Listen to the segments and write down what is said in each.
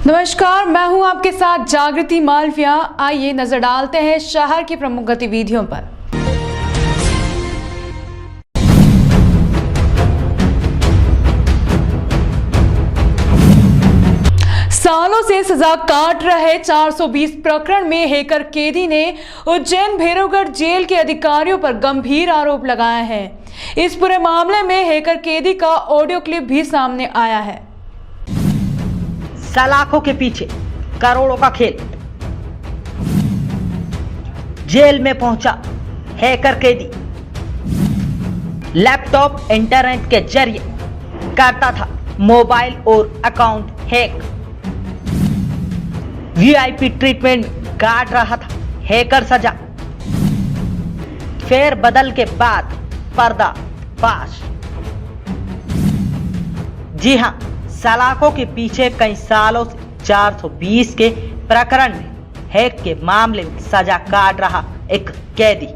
नमस्कार, मैं हूं आपके साथ जागृति मालविया। आइए नजर डालते हैं शहर की प्रमुख गतिविधियों पर। सालों से सजा काट रहे 420 प्रकरण में हैकर कैदी ने उज्जैन भैरवगढ़ जेल के अधिकारियों पर गंभीर आरोप लगाए हैं। इस पूरे मामले में हैकर कैदी का ऑडियो क्लिप भी सामने आया है। सलाखों के पीछे करोड़ों का खेल। जेल में पहुंचा हैकर कैदी, लैपटॉप इंटरनेट के जरिए करता था मोबाइल और अकाउंट हैक। वीआईपी ट्रीटमेंट काट रहा था हैकर सजा। फेर बदल के बाद पर्दा फाश। जी हां, सलाखों के पीछे कई सालों से 420 के प्रकरण में हैक के मामले में सजा काट रहा एक कैदी।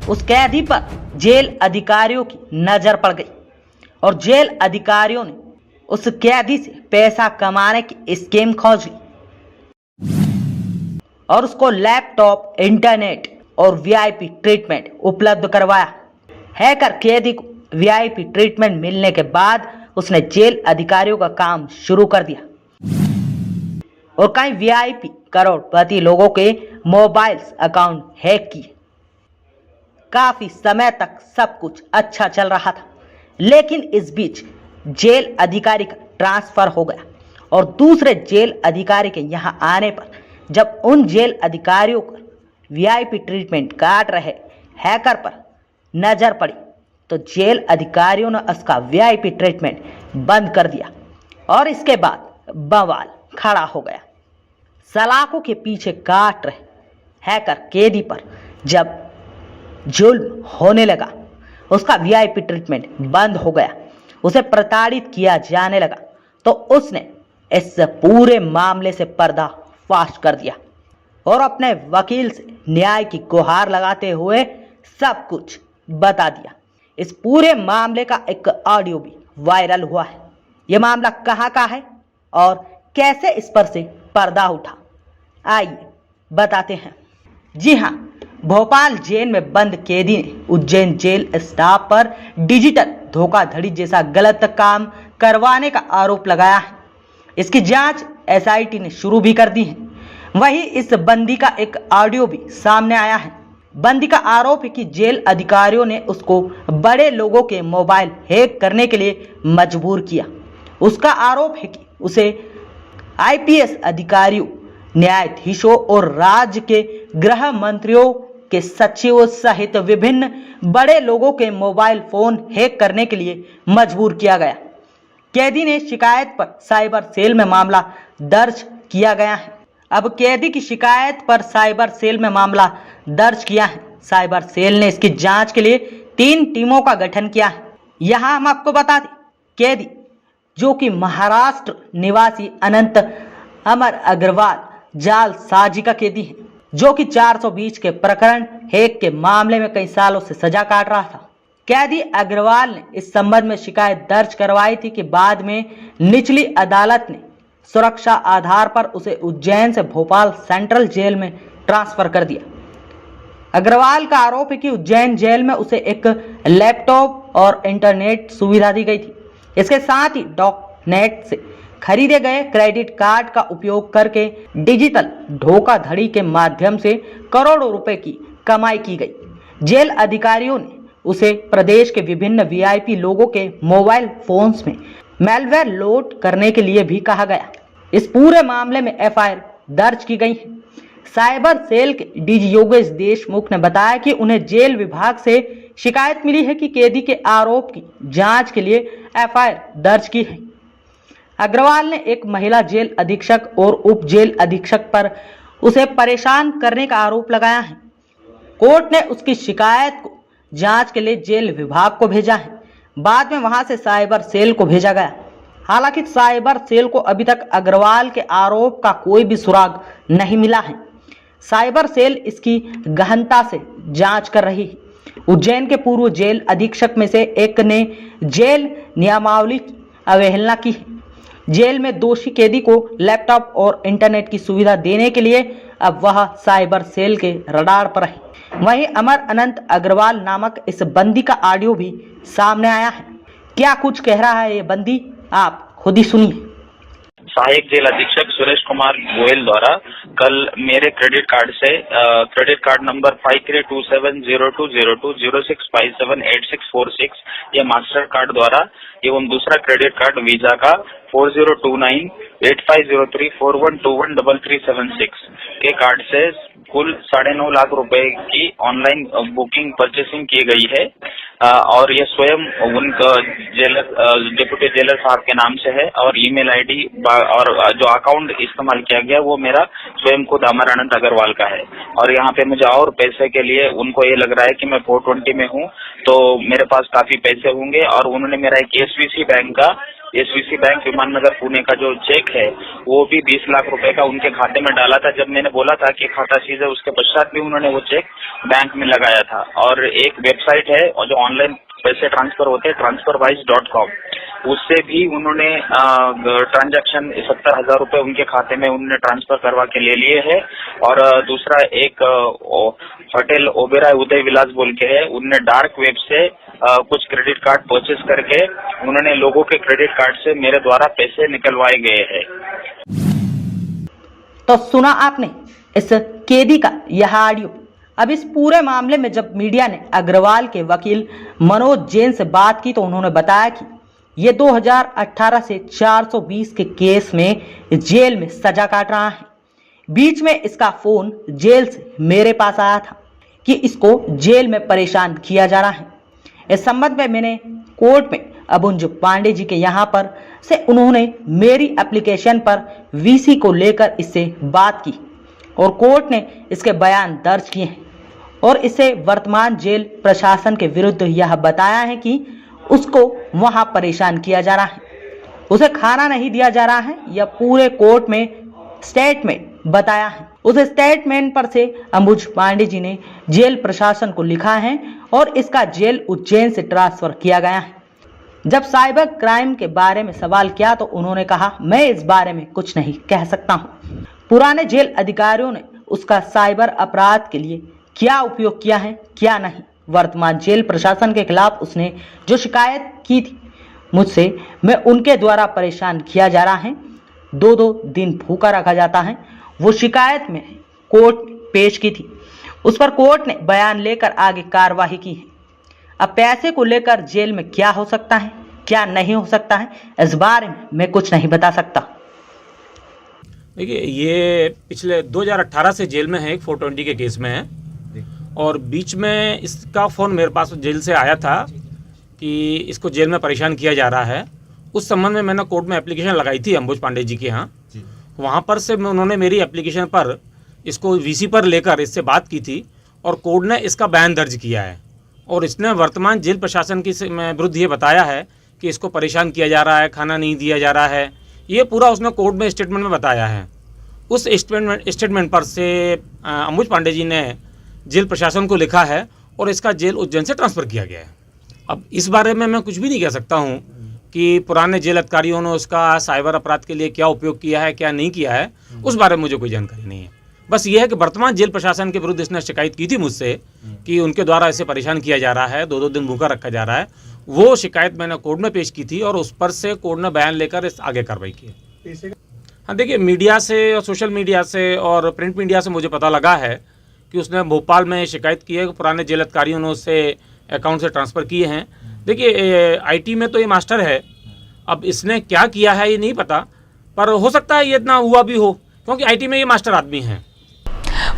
उस कैदी पर जेल अधिकारियों की नजर पड़ गई और जेल अधिकारियों ने उस कैदी से पैसा कमाने की स्कीम खोज ली और उसको लैपटॉप, इंटरनेट और वीआईपी ट्रीटमेंट उपलब्ध करवाया। हैकर कैदी को वीआईपी ट्रीटमेंट मिलने के बाद उसने जेल अधिकारियों का काम शुरू कर दिया और कई वीआईपी करोड़पति लोगों के मोबाइल अकाउंट हैक किए। काफी समय तक सब कुछ अच्छा चल रहा था, लेकिन इस बीच जेल अधिकारी का ट्रांसफर हो गया और दूसरे जेल अधिकारी के यहां आने पर जब उन जेल अधिकारियों पर वीआईपी ट्रीटमेंट काट रहे हैकर पर नजर पड़ी तो जेल अधिकारियों ने उसका वीआईपी ट्रीटमेंट बंद कर दिया और इसके बाद बवाल खड़ा हो गया। सलाखों के पीछे काट रहे हैकर कैदी पर जब जुल्म होने लगा, उसका वीआईपी ट्रीटमेंट बंद हो गया, उसे प्रताड़ित किया जाने लगा, तो उसने इस पूरे मामले से पर्दा फाश कर दिया और अपने वकील से न्याय की गुहार लगाते हुए सब कुछ बता दिया। इस पूरे मामले का एक ऑडियो भी वायरल हुआ है। यह मामला कहां का है और कैसे इस पर से पर्दा उठा, आइए बताते हैं। जी हां, भोपाल जेल में बंद कैदी ने उज्जैन जेल स्टाफ पर डिजिटल धोखाधड़ी जैसा गलत काम करवाने का आरोप लगाया है। इसकी जांच एसआईटी ने शुरू भी कर दी है। वहीं इस बंदी का एक ऑडियो भी सामने आया है। बंदी का आरोप है कि जेल अधिकारियों ने उसको बड़े लोगों के मोबाइल हैक करने के लिए मजबूर किया। उसका आरोप है कि उसे आईपीएस अधिकारियों, न्यायाधीशों और राज्य के गृह मंत्रियों के सचिवों सहित विभिन्न बड़े लोगों के मोबाइल फोन हैक करने के लिए मजबूर किया गया। कैदी ने शिकायत पर साइबर सेल में मामला दर्ज किया गया है। अब कैदी की शिकायत पर साइबर सेल में मामला दर्ज किया है। साइबर सेल ने इसकी जांच के लिए 3 टीमों का गठन किया है। यहां हम आपको बता दें, कैदी जो कि महाराष्ट्र निवासी अनंत अमर अग्रवाल जालसाजी का कैदी है, जो कि 420 के प्रकरण हैक के मामले में कई सालों से सजा काट रहा था। कैदी अग्रवाल ने इस संबंध में शिकायत दर्ज करवाई थी कि बाद में निचली अदालत ने सुरक्षा आधार पर उसे उज्जैन से भोपाल सेंट्रल जेल में ट्रांसफर कर दिया। अग्रवाल का आरोप है कि उज्जैन जेल में उसे एक लैपटॉप और इंटरनेट सुविधा दी गई थी। इसके साथ ही डॉकनेट से खरीदे गए क्रेडिट कार्ड का उपयोग करके डिजिटल धोखाधड़ी के माध्यम से करोड़ों रुपए की कमाई की गई। जेल अधिकारियों ने उसे प्रदेश के विभिन्न वीआईपी लोगों के मोबाइल फोन्स में मैलवेयर लोड करने के लिए भी कहा गया। इस पूरे मामले में एफआईआर दर्ज की गई है। साइबर सेल के डीजी योगेश देशमुख ने बताया कि उन्हें जेल विभाग से शिकायत मिली है कि कैदी के आरोप की जांच के लिए एफआईआर दर्ज की है। अग्रवाल ने एक महिला जेल अधीक्षक और उप जेल अधीक्षक पर उसे परेशान करने का आरोप लगाया है। कोर्ट ने उसकी शिकायत को जांच के लिए जेल विभाग को भेजा है। बाद में वहां से साइबर सेल को भेजा गया। हालांकि साइबर सेल को अभी तक अग्रवाल के आरोप का कोई भी सुराग नहीं मिला है। साइबर सेल इसकी गहनता से जांच कर रही है। उज्जैन के पूर्व जेल अधीक्षक में से एक ने जेल नियमावली की अवहेलना की है। जेल में दोषी कैदी को लैपटॉप और इंटरनेट की सुविधा देने के लिए अब वह साइबर सेल के रडार पर है। वहीं अमर अनंत अग्रवाल नामक इस बंदी का ऑडियो भी सामने आया है। क्या कुछ कह रहा है ये बंदी, आप खुद ही सुनिए। सहायक जेल अधीक्षक सुरेश कुमार गोयल द्वारा कल मेरे क्रेडिट कार्ड से क्रेडिट कार्ड नंबर 5327020206578646 ये मास्टर कार्ड द्वारा एवं दूसरा क्रेडिट कार्ड वीजा का 4029850341213376 के कार्ड से कुल 9.5 लाख रुपए की ऑनलाइन बुकिंग परचेसिंग की गई है और ये स्वयं उनका डिप्टी जेलर साहब के नाम से है और ईमेल आईडी और जो अकाउंट इस्तेमाल किया गया वो मेरा स्वयं खुद अमर अनंत अग्रवाल का है। और यहाँ पे मुझे और पैसे के लिए उनको ये लग रहा है कि मैं 420 में हूँ तो मेरे पास काफी पैसे होंगे और उन्होंने मेरा एक एसवीसी बैंक विमाननगर पुणे का जो चेक है वो भी 20 लाख रुपए का उनके खाते में डाला था। जब मैंने बोला था कि खाता सीज है उसके पश्चात भी उन्होंने वो चेक बैंक में लगाया था। और एक वेबसाइट है और जो ऑनलाइन पैसे ट्रांसफर होते हैं transferwise.com उससे भी उन्होंने ट्रांजैक्शन 70,000 रुपए उनके खाते में उन्होंने ट्रांसफर करवा के ले लिए है। और दूसरा एक होटल ओबेराय उदय विलास बोल के है, उनने डार्क वेब से कुछ क्रेडिट कार्ड परचेस करके उन्होंने लोगों के क्रेडिट कार्ड से मेरे द्वारा पैसे निकलवाए गए हैं। तो सुना आपने इस कैदी का यह ऑडियो। अब इस पूरे मामले में जब मीडिया ने अग्रवाल के वकील मनोज जैन से बात की तो उन्होंने बताया कि ये 2018 से 420 के केस में जेल में सजा काट रहा है। बीच में इसका फोन जेल से मेरे पास आया था कि इसको जेल में परेशान किया जा रहा है। इस संबंध में मैंने कोर्ट में अबुंज पांडे जी के यहाँ पर से उन्होंने मेरी एप्लीकेशन पर वीसी को लेकर इससे बात की और कोर्ट ने इसके बयान दर्ज किए हैं और इसे वर्तमान जेल प्रशासन के विरुद्ध यह बताया है कि उसको वहां परेशान किया जा रहा है, उसे खाना नहीं दिया जा रहा है। यह पूरे कोर्ट में स्टेटमेंट बताया है। उस स्टेटमेंट पर से अंबुज पांडे जी ने जेल प्रशासन को लिखा है और इसका जेल उज्जैन से ट्रांसफर किया गया है। जब साइबर क्राइम के बारे में सवाल किया तो उन्होंने कहा मैं इस बारे में कुछ नहीं कह सकता हूं। पुराने जेल अधिकारियों ने उसका साइबर अपराध के लिए क्या उपयोग किया है क्या नहीं। वर्तमान जेल प्रशासन के खिलाफ उसने जो शिकायत की थी मुझसे, मैं उनके द्वारा परेशान किया जा रहा है, 2-2 दिन भूखा रखा जाता है, वो शिकायत में कोर्ट पेश की थी। उस पर कोर्ट ने बयान लेकर आगे कार्रवाई की है। अब पैसे को लेकर जेल में क्या हो सकता है क्या नहीं हो सकता है इस बारे में मैं कुछ नहीं बता सकता। देखिए ये पिछले 2018 से जेल में है, एक 420 के केस में है और बीच में इसका फ़ोन मेरे पास जेल से आया था कि इसको जेल में परेशान किया जा रहा है। उस संबंध में मैंने कोर्ट में एप्लीकेशन लगाई थी अंबुज पांडे जी के यहाँ। वहाँ पर से उन्होंने मेरी एप्लीकेशन पर इसको वीसी पर लेकर इससे बात की थी और कोर्ट ने इसका बयान दर्ज किया है और इसने वर्तमान जेल प्रशासन की विरुद्ध ये बताया है कि इसको परेशान किया जा रहा है, खाना नहीं दिया जा रहा है। ये पूरा उसने कोर्ट में स्टेटमेंट में बताया है। उस स्टेटमेंट पर से अंबुज पांडे जी ने जेल प्रशासन को लिखा है और इसका जेल उज्जैन से ट्रांसफ़र किया गया है। अब इस बारे में मैं कुछ भी नहीं कह सकता हूँ कि पुराने जेल अधिकारियों ने उसका साइबर अपराध के लिए क्या उपयोग किया है क्या नहीं किया है, उस बारे में मुझे कोई जानकारी नहीं है। बस ये है कि वर्तमान जेल प्रशासन के विरुद्ध इसने शिकायत की थी मुझसे कि उनके द्वारा इसे परेशान किया जा रहा है, 2-2 दिन भूखा रखा जा रहा है। वो शिकायत मैंने कोर्ट में पेश की थी और उस पर से कोर्ट ने बयान लेकर इस आगे कार्रवाई की। हाँ देखिए, मीडिया से और सोशल मीडिया से और प्रिंट मीडिया से मुझे पता लगा है कि उसने भोपाल में शिकायत की है कि पुराने जेल अधिकारियों ने उससे अकाउंट से ट्रांसफ़र किए हैं। देखिए आईटी में तो ये मास्टर है, अब इसने क्या किया है ये नहीं पता, पर हो सकता है ये इतना हुआ भी हो क्योंकि आईटी में ये मास्टर आदमी हैं।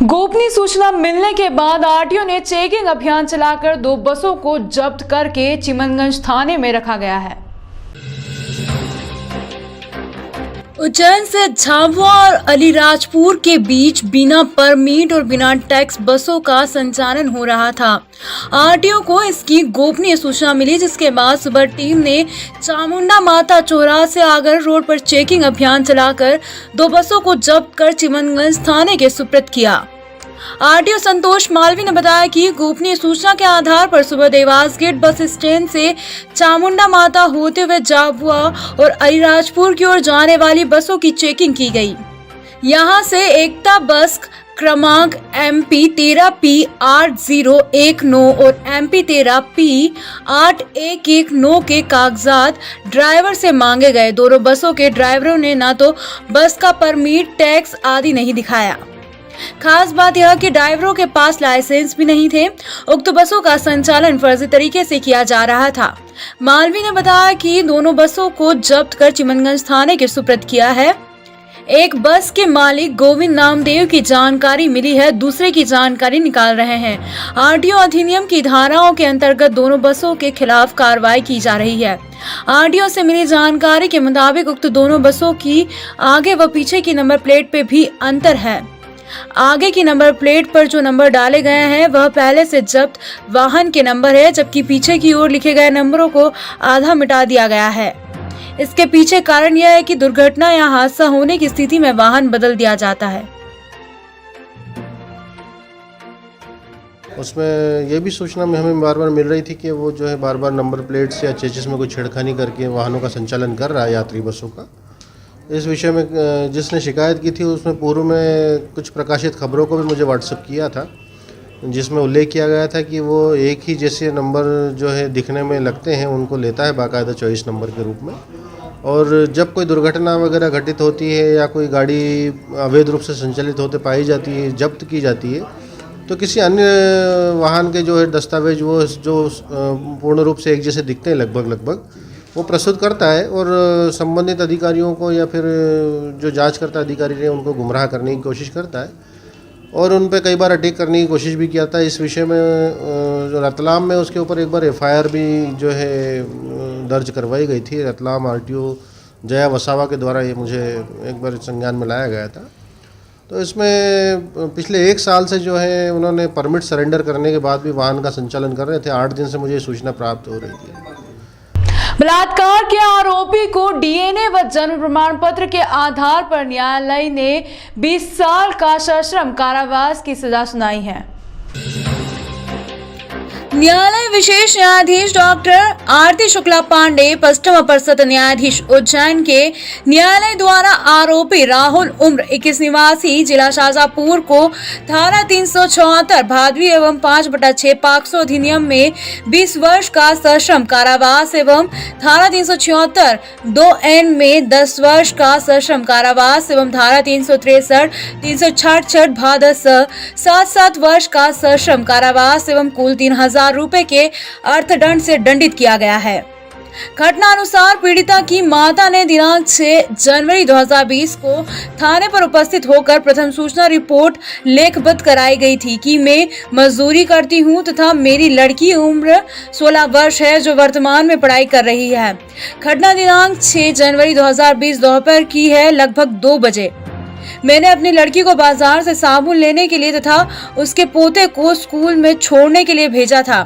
गोपनीय सूचना मिलने के बाद आरटीओ ने चेकिंग अभियान चलाकर 2 बसों को जब्त करके चिमनगंज थाने में रखा गया है। उज्जैन से झाबुआ और अलीराजपुर के बीच बिना परमिट और बिना टैक्स बसों का संचालन हो रहा था। आरटीओ को इसकी गोपनीय सूचना मिली, जिसके बाद सुबह टीम ने चामुंडा माता चौराहा से आगर रोड पर चेकिंग अभियान चलाकर 2 बसों को जब्त कर चिमनगंज थाने के सुपुर्द किया। आरटीओ संतोष मालवी ने बताया कि गोपनीय सूचना के आधार पर सुबह देवास गेट बस स्टैंड से चामुंडा माता होते हुए झाबुआ और अलीराजपुर की ओर जाने वाली बसों की चेकिंग की गई। यहां से एकता बस क्रमांक MP 13P 8019 और MP 13P 8119 के कागजात ड्राइवर से मांगे गए। दोनों बसों के ड्राइवरों ने न तो बस का परमिट, टैक्स आदि नहीं दिखाया। खास बात यह कि ड्राइवरों के पास लाइसेंस भी नहीं थे। उक्त बसों का संचालन फर्जी तरीके से किया जा रहा था। मालवी ने बताया कि दोनों बसों को जब्त कर चिमनगंज थाने के सुपुर्द किया है। एक बस के मालिक गोविंद नामदेव की जानकारी मिली है, दूसरे की जानकारी निकाल रहे हैं। आरटीओ अधिनियम की धाराओं के अंतर्गत दोनों बसों के खिलाफ कार्रवाई की जा रही है। आरटीओ से मिली जानकारी के मुताबिक उक्त दोनों बसों की आगे व पीछे की नंबर प्लेट पे भी अंतर है। आगे की नंबर प्लेट पर जो नंबर डाले गए हैं वह पहले से जब्त वाहन के नंबर है, जबकि पीछे की ओर लिखे गए नंबरों को आधा मिटा दिया गया है। इसके पीछे कारण यह है कि दुर्घटना या हादसा होने की स्थिति में वाहन बदल दिया जाता है। उसमें ये भी सूचना में हमें बार बार मिल रही थी कि वो जो है बार बार नंबर प्लेट्स या चेचिस में कोई छेड़खानी करके वाहनों का संचालन कर रहा है, यात्री बसों का। इस विषय में जिसने शिकायत की थी उसमें पूर्व में कुछ प्रकाशित खबरों को भी मुझे व्हाट्सएप किया था, जिसमें उल्लेख किया गया था कि वो एक ही जैसे नंबर जो है दिखने में लगते हैं उनको लेता है बाकायदा चॉइस नंबर के रूप में। और जब कोई दुर्घटना वगैरह घटित होती है या कोई गाड़ी अवैध रूप से संचालित होते पाई जाती है, जब्त की जाती है, तो किसी अन्य वाहन के जो है दस्तावेज वो जो पूर्ण रूप से एक जैसे दिखते हैं लगभग वो प्रस्तुत करता है और संबंधित अधिकारियों को या फिर जो जांच करता अधिकारी है उनको गुमराह करने की कोशिश करता है और उन पे कई बार अटैक करने की कोशिश भी किया था। इस विषय में जो रतलाम में उसके ऊपर एक बार FIR भी जो है दर्ज करवाई गई थी। रतलाम RTO जया वसावा के द्वारा ये मुझे एक बार संज्ञान में लाया गया था। तो इसमें पिछले 1 साल से जो है उन्होंने परमिट सरेंडर करने के बाद भी वाहन का संचालन कर रहे थे। 8 दिन से मुझे सूचना प्राप्त हो रही थी। बलात्कार के आरोपी को DNA व जन्म प्रमाण पत्र के आधार पर न्यायालय ने 20 साल का सश्रम कारावास की सजा सुनाई है। न्यायालय विशेष न्यायाधीश डॉक्टर आरती शुक्ला पांडे, पश्चिम अपर सत्र न्यायाधीश उज्जैन के न्यायालय द्वारा आरोपी राहुल उम्र 21 निवासी जिला शाजापुर को धारा 374 भादवी एवं 5/6 पॉक्सो अधिनियम में 20 वर्ष का सश्रम कारावास एवं धारा 376 2N में 10 वर्ष का सश्रम कारावास एवं धारा 363 366 भादस 7 वर्ष का सश्रम कारावास एवं कुल 3000 रुपए के अर्थदंड से दंडित किया गया है। घटना अनुसार पीड़िता की माता ने दिनांक 6 जनवरी 2020 को थाने पर उपस्थित होकर प्रथम सूचना रिपोर्ट लेखबद्ध कराई गई थी कि मैं मजदूरी करती हूं तथा मेरी लड़की उम्र 16 वर्ष है जो वर्तमान में पढ़ाई कर रही है। घटना दिनांक 6 जनवरी 2020 दोपहर की है, लगभग 2 बजे। मैंने अपनी लड़की को बाजार से साबुन लेने के लिए तथा उसके पोते को स्कूल में छोड़ने के लिए भेजा था।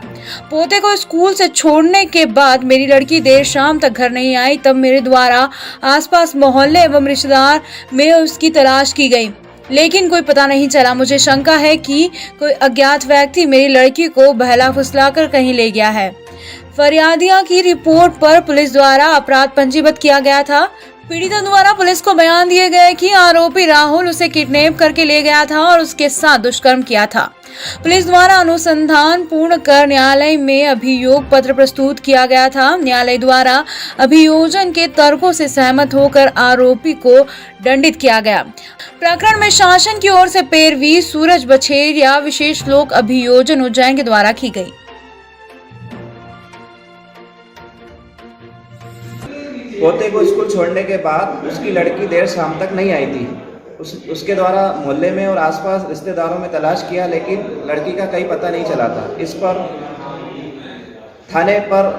पोते को स्कूल से छोड़ने के बाद मेरी लड़की देर शाम तक घर नहीं आई। तब मेरे द्वारा आसपास मोहल्ले एवं रिश्तेदार में उसकी तलाश की गई, लेकिन कोई पता नहीं चला। मुझे शंका है कि कोई अज्ञात व्यक्ति मेरी लड़की को बहला फुसलाकर कहीं ले गया है। फरियादिया की रिपोर्ट पर पुलिस द्वारा अपराध पंजीबद्ध किया गया था। पीड़िता द्वारा पुलिस को बयान दिए गए कि आरोपी राहुल उसे किडनैप करके ले गया था और उसके साथ दुष्कर्म किया था। पुलिस द्वारा अनुसंधान पूर्ण कर न्यायालय में अभियोग पत्र प्रस्तुत किया गया था। न्यायालय द्वारा अभियोजन के तर्कों से सहमत होकर आरोपी को दंडित किया गया। प्रकरण में शासन की ओर से पैरवी सूरज बछेरिया विशेष लोक अभियोजन उज्जैन के द्वारा की गई। पोते को स्कूल छोड़ने के बाद उसकी लड़की देर शाम तक नहीं आई थी। उसके द्वारा मोहल्ले में और आसपास रिश्तेदारों में तलाश किया, लेकिन लड़की का कहीं पता नहीं चला था। इस पर थाने पर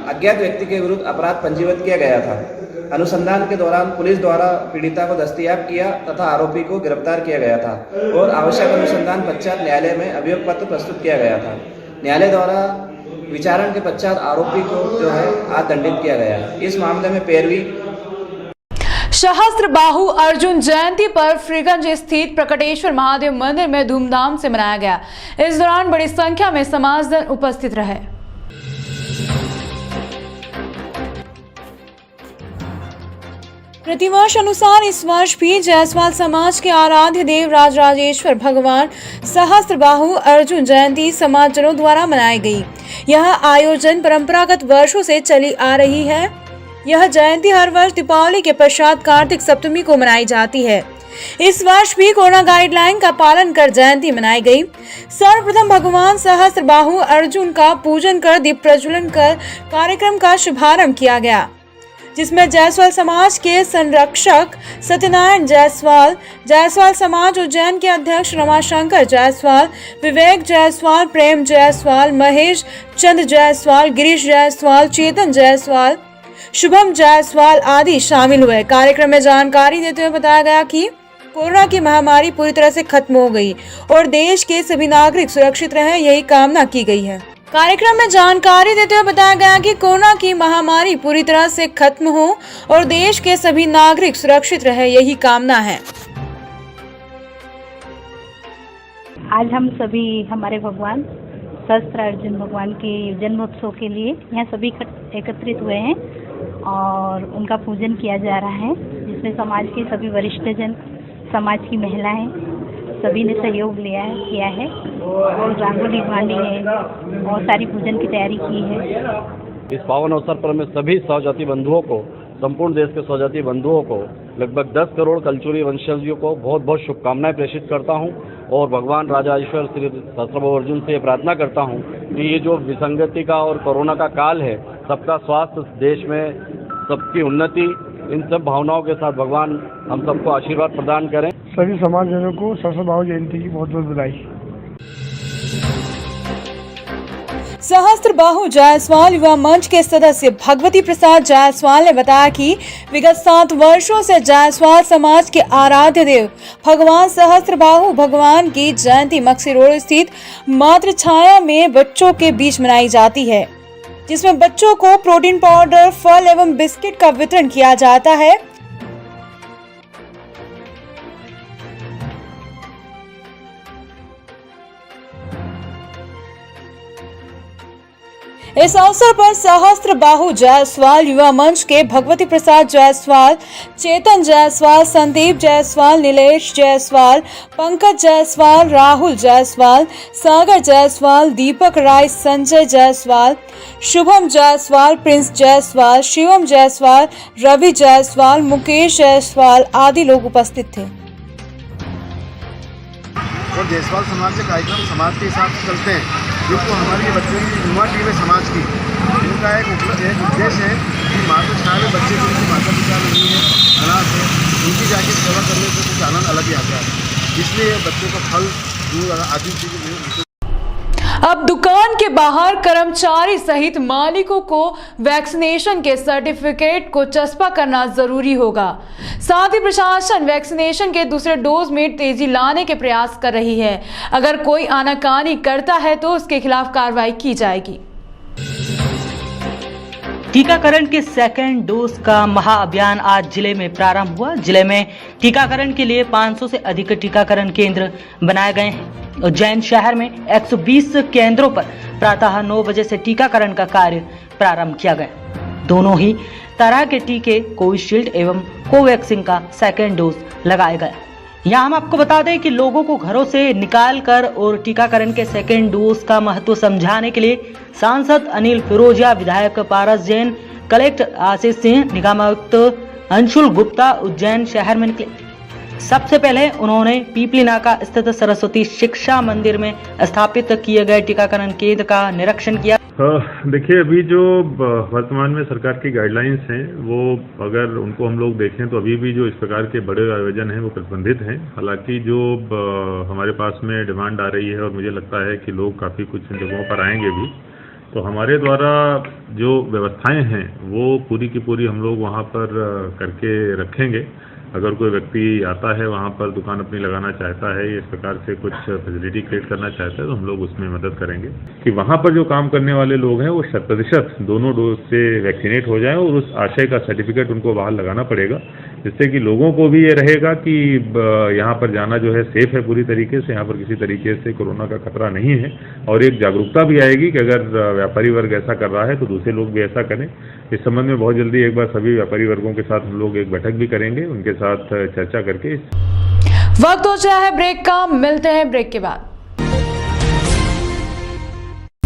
अज्ञात व्यक्ति के विरुद्ध अपराध पंजीबद्ध किया गया था। अनुसंधान के दौरान पुलिस द्वारा पीड़िता को दस्तयाब किया तथा आरोपी को गिरफ्तार किया गया था और आवश्यक अनुसंधान पश्चात न्यायालय में अभियोग पत्र प्रस्तुत किया गया था। न्यायालय द्वारा विचारण के पश्चात आरोपी को जो है आज दंडित किया गया। इस मामले में पैरवी सहस्त्रबाहु अर्जुन जयंती पर फ्रीगंज स्थित प्रकटेश्वर महादेव मंदिर में धूमधाम से मनाया गया। इस दौरान बड़ी संख्या में समाजजन उपस्थित रहे। प्रतिवर्ष अनुसार इस वर्ष भी जायसवाल समाज के आराध्य देव राजराजेश्वर भगवान सहस्त्रबाहु अर्जुन जयंती समाजजनों द्वारा मनाई गई। यह आयोजन परंपरागत वर्षों से चली आ रही है। यह जयंती हर वर्ष दीपावली के पश्चात कार्तिक सप्तमी को मनाई जाती है। इस वर्ष भी कोरोना गाइडलाइन का पालन कर जयंती मनाई गई। सर्वप्रथम भगवान सहस्त्रबाहु अर्जुन का पूजन कर दीप प्रज्वलन कर कार्यक्रम का शुभारंभ किया गया, जिसमें जायसवाल समाज के संरक्षक सत्यनारायण जायसवाल, जायसवाल समाज उज्जैन के अध्यक्ष रमाशंकर जायसवाल, विवेक जायसवाल, प्रेम जायसवाल, महेश चंद्र जायसवाल, गिरीश जायसवाल, चेतन जायसवाल, शुभम जायसवाल आदि शामिल हुए। कार्यक्रम में जानकारी देते हुए बताया गया कि कोरोना की महामारी पूरी तरह से खत्म हो गई और देश के सभी नागरिक सुरक्षित रहें, यही कामना की गई है। कार्यक्रम में जानकारी देते हुए बताया गया कि कोरोना की महामारी पूरी तरह से खत्म हो और देश के सभी नागरिक सुरक्षित रहे, यही कामना है। आज हम सभी हमारे भगवान सहस्त्र अर्जुन भगवान के जन्मोत्सव के लिए यहाँ सभी एकत्रित हुए हैं और उनका पूजन किया जा रहा है, जिसमें समाज के सभी वरिष्ठ जन, समाज की महिलाएं सभी ने सहयोग किया है और रंगोली बांधी है और सारी पूजन की तैयारी की है। इस पावन अवसर पर मैं सभी स्वजाति बंधुओं को, संपूर्ण देश के स्वजाति बंधुओं को, लगभग 10 करोड़ कलचुरी वंशजियों को बहुत बहुत शुभकामनाएं प्रेषित करता हूं और भगवान राजाईश्वर श्री सहस्त्रबाहु अर्जुन से प्रार्थना करता हूं कि ये जो विसंगति का और कोरोना का काल है, सबका स्वास्थ्य, देश में सबकी उन्नति, इन सब भावनाओं के साथ भगवान हम सबको आशीर्वाद प्रदान करें। सभी समाजजनों को सहस्त्रबाहु जयंती की बहुत बहुत बधाई। सहस्त्रबाहु जायसवाल युवा मंच के सदस्य भगवती प्रसाद जायसवाल ने बताया कि विगत 7 वर्षों से जायसवाल समाज के आराध्य देव भगवान सहस्त्रबाहु भगवान की जयंती मक्सी रोड स्थित मातृ छाया में बच्चों के बीच मनाई जाती है, जिसमें बच्चों को प्रोटीन पाउडर, फल एवं बिस्किट का वितरण किया जाता है। इस अवसर पर सहस्त्रबाहु जायसवाल युवा मंच के भगवती प्रसाद जायसवाल, चेतन जायसवाल, संदीप जायसवाल, नीलेश जायसवाल, पंकज जायसवाल, राहुल जायसवाल, सागर जायसवाल, दीपक राय, संजय जायसवाल, शुभम जायसवाल, प्रिंस जायसवाल, शिवम जायसवाल, रवि जायसवाल, मुकेश जायसवाल आदि लोग उपस्थित थे। और जायसवाल समाज के कार्यक्रम समाज के हिसाब से चलते हैं, जिनको हमारी बच्चों की युवा टीम है समाज की, उनका एक उद्देश्य है कि मातृ छाया में बच्चे जिनकी माता पिता नहीं है, अनाथ है, उनकी जाके सेवा करने से कुछ आनंद अलग ही आता है। इसलिए बच्चों को फल, दूध आदि चीज़ें। अब दुकान के बाहर कर्मचारी सहित मालिकों को वैक्सीनेशन के सर्टिफिकेट को चस्पा करना जरूरी होगा। साथ ही प्रशासन वैक्सीनेशन के दूसरे डोज में तेजी लाने के प्रयास कर रही है। अगर कोई आनाकानी करता है तो उसके खिलाफ कार्रवाई की जाएगी। टीकाकरण के सेकेंड डोज का महाअभियान आज जिले में प्रारंभ हुआ। जिले में टीकाकरण के लिए 500 से अधिक टीकाकरण केंद्र बनाए गए हैं। उज्जैन शहर में 120 केंद्रों पर प्रातः 9 बजे से टीकाकरण का कार्य प्रारंभ किया गया। दोनों ही तरह के टीके कोविशील्ड एवं कोवैक्सीन का सेकेंड डोज लगाया गया। यहाँ हम आपको बता दें कि लोगों को घरों से निकाल कर और टीकाकरण के सेकेंड डोज का महत्व समझाने के लिए सांसद अनिल फिरोजिया, विधायक पारस जैन, कलेक्टर आशीष सिंह, निगमायुक्त अंशुल गुप्ता उज्जैन शहर में निकले। सबसे पहले उन्होंने पीपली नाका स्थित सरस्वती शिक्षा मंदिर में स्थापित किए गए टीकाकरण केंद्र का निरीक्षण किया। देखिए, अभी जो वर्तमान में सरकार की गाइडलाइंस हैं, वो अगर उनको हम लोग देखें तो अभी भी जो इस प्रकार के बड़े आयोजन हैं वो प्रतिबंधित हैं। हालांकि जो हमारे पास में डिमांड आ रही है और मुझे लगता है कि लोग काफ़ी कुछ इन जगहों पर आएंगे भी, तो हमारे द्वारा जो व्यवस्थाएं हैं वो पूरी की पूरी हम लोग वहाँ पर करके रखेंगे। अगर कोई व्यक्ति आता है वहाँ पर दुकान अपनी लगाना चाहता है, इस प्रकार से कुछ फैसिलिटी क्रिएट करना चाहता है, तो हम लोग उसमें मदद करेंगे कि वहाँ पर जो काम करने वाले लोग हैं वो 100% दोनों डोज से वैक्सीनेट हो जाएं और उस आशय का सर्टिफिकेट उनको बाहर लगाना पड़ेगा जिससे कि लोगों को भी ये रहेगा कि यहाँ पर जाना जो है सेफ है पूरी तरीके से, यहाँ पर किसी तरीके से कोरोना का खतरा नहीं है, और एक जागरूकता भी आएगी कि अगर व्यापारी वर्ग ऐसा कर रहा है तो दूसरे लोग भी ऐसा करें। इस संबंध में बहुत जल्दी एक बार सभी व्यापारी वर्गों के साथ हम लोग एक बैठक भी करेंगे, उनके साथ चर्चा करके। वक्त हो गया है ब्रेक का, मिलते हैं ब्रेक के बाद।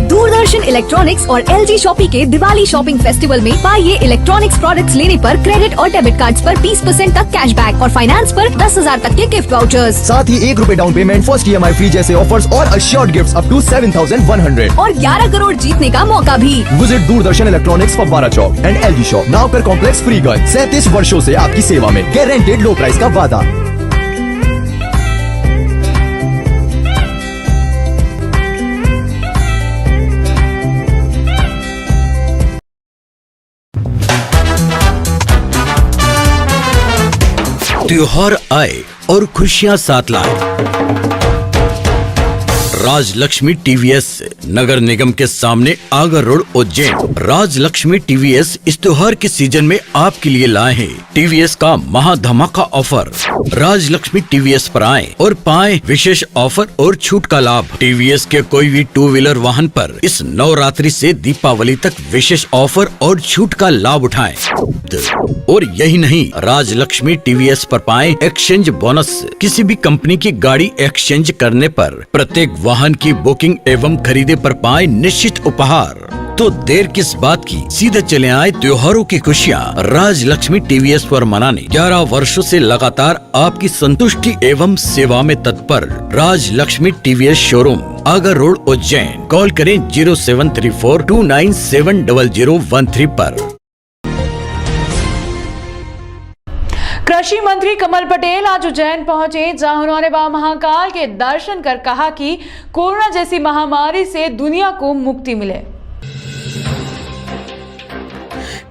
दूरदर्शन इलेक्ट्रॉनिक्स और LG शॉपी के दिवाली शॉपिंग फेस्टिवल में पाइए इलेक्ट्रॉनिक्स प्रोडक्ट्स लेने पर क्रेडिट और डेबिट कार्ड्स पर 20% तक कैशबैक और फाइनेंस पर 10,000 तक के गिफ्ट वाउचर्स। साथ ही ₹1 down payment, first EMI free जैसे ऑफर्स और अश्योर्ड गिफ्ट्स अप टू 7,100 और 11 करोड़ जीतने का मौका भी। Visit Doordarshan electronics Fawwara Chowk and LG shop, Navkar complex, Freeganj. 37 वर्षों से आपकी सेवा में, गारंटेड लो प्राइस का वादा। त्योहार आए और खुशियां साथ लाए। राजलक्ष्मी TVS नगर निगम के सामने आगर रोड उज्जैन। राजलक्ष्मी TVS इस त्योहार के सीजन में आपके लिए लाए हैं TVS का महाधमाका ऑफर। राजलक्ष्मी TVS पर आएं और पाएं विशेष ऑफर और छूट का लाभ। TVS के कोई भी 2 व्हीलर वाहन पर इस नवरात्रि से दीपावली तक विशेष ऑफर और छूट का लाभ उठाएं। और यही नहीं, राजलक्ष्मी TVS पर पाएं एक्सचेंज बोनस। किसी भी कंपनी की गाड़ी एक्सचेंज करने पर प्रत्येक वाहन की बुकिंग एवं खरीदे पर पाएं निश्चित उपहार। तो देर किस बात की, सीधे चले आए त्योहारों की खुशियाँ राजलक्ष्मी TVS पर मनाने। 11 वर्षों से लगातार आपकी संतुष्टि एवं सेवा में तत्पर Rajlakshmi TVS showroom, Agar road Ujjain. Call करें 073429700013 पर। कृषि मंत्री कमल पटेल आज उज्जैन पहुंचे, जहां उन्होंने बाबा महाकाल के दर्शन कर कहा कि कोरोना जैसी महामारी से दुनिया को मुक्ति मिले।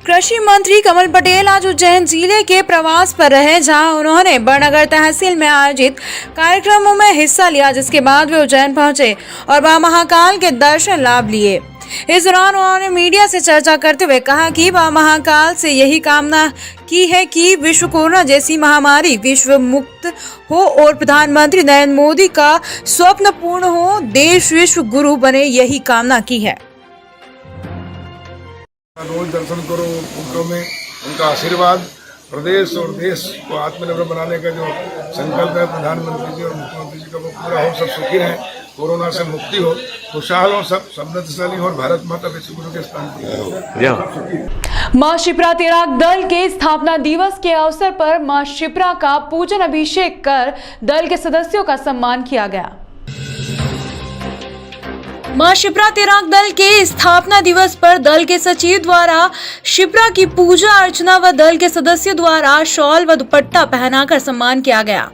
कृषि मंत्री कमल पटेल आज उज्जैन जिले के प्रवास पर रहे, जहां उन्होंने बड़नगर तहसील में आयोजित कार्यक्रमों में हिस्सा लिया, जिसके बाद वे उज्जैन पहुंचे और बाबा महाकाल के दर्शन लाभ लिए। इस दौरान उन्होंने मीडिया से चर्चा करते हुए कहा कि बाबा महाकाल से यही कामना की है कि विश्व कोरोना जैसी महामारी विश्व मुक्त हो और प्रधानमंत्री नरेंद्र मोदी का स्वप्न पूर्ण हो, देश विश्व गुरु बने, यही कामना की है। रोज दर्शन करो फोटो में, उनका आशीर्वाद। प्रदेश और देश को आत्मनिर्भर बनाने का जो संकल्प है प्रधानमंत्री जी और मुख्यमंत्री जी का, वो पूरा हो, सब सुखी रहें, कोरोना से मुक्ति हो, खुशहाल हो, सब समृद्धशाली हो और भारत माता विश्व गुरु के स्थान पर। मां शिप्रा तेराक दल के स्थापना दिवस के अवसर पर मां शिप्रा का पूजन अभिषेक कर दल के सदस्यों का सम्मान किया गया। मां शिप्रा तेराक दल के स्थापना दिवस पर दल के सचिव द्वारा शिप्रा की पूजा अर्चना व दल के सदस्यों द्वारा शॉल व दुपट्टा पहनाकर सम्मान किया गया।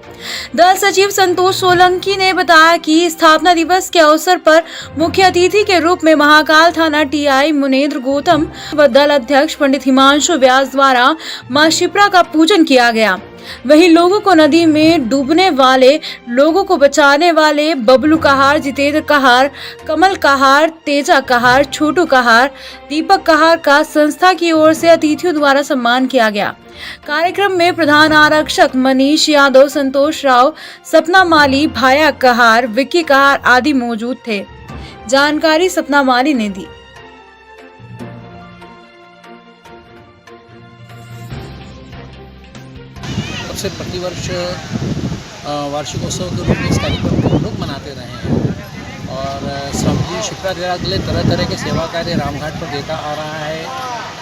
दल सचिव संतोष सोलंकी ने बताया कि स्थापना दिवस के अवसर पर मुख्य अतिथि के रूप में महाकाल थाना TI मुनेन्द्र गौतम व दल अध्यक्ष पंडित हिमांशु व्यास द्वारा मां शिप्रा का पूजन किया गया। वहीं लोगों को नदी में डूबने वाले लोगों को बचाने वाले बबलू कहार, जितेंद्र कहार, कमल कहार, तेजा कहार, छोटू कहार, दीपक कहार का संस्था की ओर से अतिथियों द्वारा सम्मान किया गया। कार्यक्रम में प्रधान आरक्षक मनीष यादव, संतोष राव, सपना माली, भाया कहार, विक्की कहार आदि मौजूद थे। जानकारी सपना माली ने दी। से प्रतिवर्ष वार्षिकोत्सव के रूप में इस कार्यक्रम को लोग मनाते रहे हैं और श्रमजीवी शिप्रा तेराक दल तरह तरह के सेवा कार्य रामघाट पर देता आ रहा है।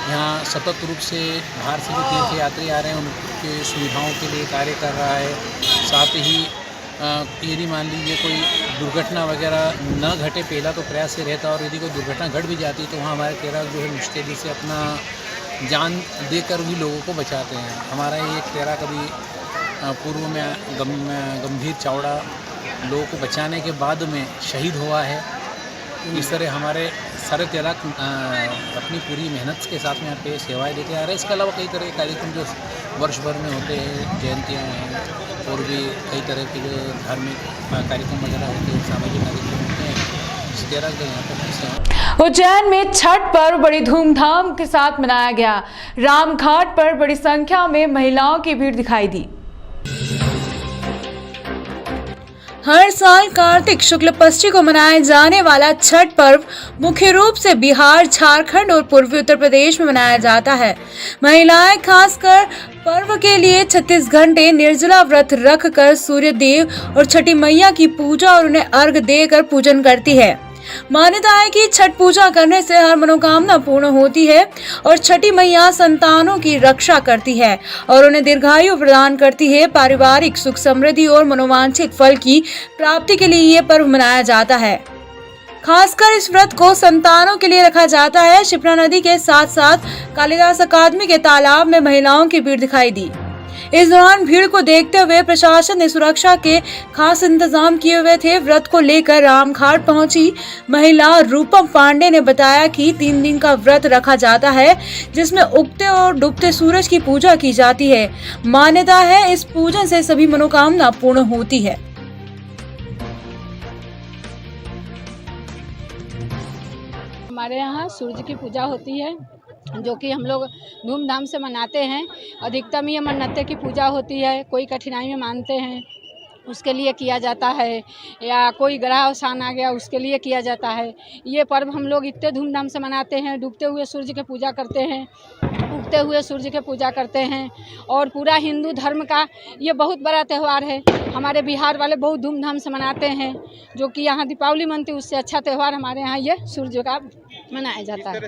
यहाँ सतत रूप से बाहर से जो तीर्थ यात्री आ रहे हैं उनके सुविधाओं के लिए कार्य कर रहा है। साथ ही यदि मान लीजिए कोई दुर्घटना वगैरह न घटे, पहला तो प्रयास से रहता, और यदि कोई दुर्घटना घट भी जाती तो वहाँ हमारे तेराक जो है मुस्तैदी से अपना जान देकर भी लोगों को बचाते हैं। हमारा ये एक तेराक अभी पूर्व में गंभीर चावड़ा लोगों को बचाने के बाद में शहीद हुआ है। इस तरह हमारे सारे तेराक अपनी पूरी मेहनत के साथ में यहाँ पे सेवाएं देते आ रहे हैं। इसके अलावा कई तरह के कार्यक्रम जो वर्ष भर में होते हैं, जयंतियाँ हैं और भी कई तरह के जो धार्मिक कार्यक्रम वगैरह होते हैं, सामाजिक कार्यक्रम होते हैं, देर रात यहाँ पर पहुँचे हैं। उज्जैन में छठ पर्व बड़ी धूमधाम के साथ मनाया गया। रामघाट पर बड़ी संख्या में महिलाओं की भीड़ दिखाई दी। हर साल कार्तिक शुक्ल पक्षी को मनाए जाने वाला छठ पर्व मुख्य रूप से बिहार, झारखंड और पूर्वी उत्तर प्रदेश में मनाया जाता है। महिलाएं खासकर पर्व के लिए 36 घंटे निर्जला व्रत रखकर सूर्य देव और छठी मैया की पूजा और उन्हें अर्घ देकर पूजन करती है। मान्यता है कि छठ पूजा करने से हर मनोकामना पूर्ण होती है और छठी मैया संतानों की रक्षा करती है और उन्हें दीर्घायु प्रदान करती है। पारिवारिक सुख समृद्धि और मनोवांछित फल की प्राप्ति के लिए ये पर्व मनाया जाता है। खासकर इस व्रत को संतानों के लिए रखा जाता है। शिप्रा नदी के साथ साथ कालिदास अकादमी के तालाब में महिलाओं की भीड़ दिखाई दी। इस दौरान भीड़ को देखते हुए प्रशासन ने सुरक्षा के खास इंतजाम किए हुए थे। व्रत को लेकर रामघाट पहुंची महिला रूपम पांडे ने बताया कि 3 दिन का व्रत रखा जाता है, जिसमें उगते और डूबते सूरज की पूजा की जाती है। मान्यता है इस पूजन से सभी मनोकामना पूर्ण होती है। हमारे यहाँ सूर्य की पूजा होती है, जो कि हम लोग धूमधाम से मनाते हैं। अधिकतम ये मन्नतें की पूजा होती है। कोई कठिनाई में मानते हैं उसके लिए किया जाता है, या कोई ग्रह अवसान आ गया उसके लिए किया जाता है। ये पर्व हम लोग इतने धूमधाम से मनाते हैं। डूबते हुए सूर्य की पूजा करते हैं, उगते हुए सूर्य की पूजा करते हैं और पूरा हिंदू धर्म का ये बहुत बड़ा त्यौहार है। हमारे बिहार वाले बहुत धूमधाम से मनाते हैं, जो कि यहाँ दीपावली मनती उससे अच्छा त्यौहार हमारे यहाँ ये सूर्य का मनाया जाता है।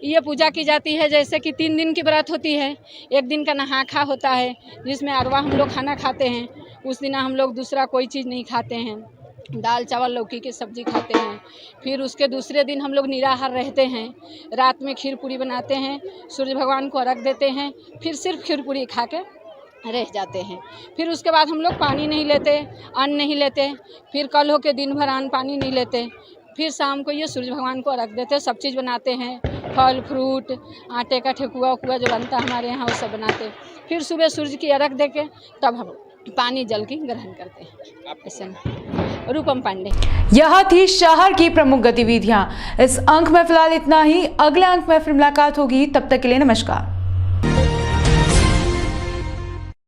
ये पूजा की जाती है जैसे कि 3 दिन की व्रत होती है। एक दिन का नहा खा होता है, जिसमें अरवा हम लोग खाना खाते हैं। उस दिन हम लोग दूसरा कोई चीज़ नहीं खाते हैं, दाल चावल लौकी की सब्जी खाते हैं। फिर उसके दूसरे दिन हम लोग निराहार रहते हैं। रात में खीर पूरी बनाते हैं, सूर्य भगवान को अर्घ देते हैं, फिर सिर्फ खीर पूरी खा के रह जाते हैं। फिर उसके बाद हम लोग पानी नहीं लेते, अन्न नहीं लेते। फिर कल हो के दिन भर अन्न पानी नहीं लेते। फिर शाम को ये सूर्य भगवान को अर्घ देते हैं। सब चीज़ बनाते हैं, फल फ्रूट, आटे का ठेकुआ उकुआ जो बनता है हमारे यहाँ वो सब बनाते हैं। फिर सुबह सूर्य की अर्घ दे के तब हम पानी जल की ग्रहण करते हैं। ऐसे में रूपम पांडे। यह थी शहर की प्रमुख गतिविधियां। इस अंक में फिलहाल इतना ही। अगले अंक में फिर मुलाकात होगी, तब तक के लिए नमस्कार।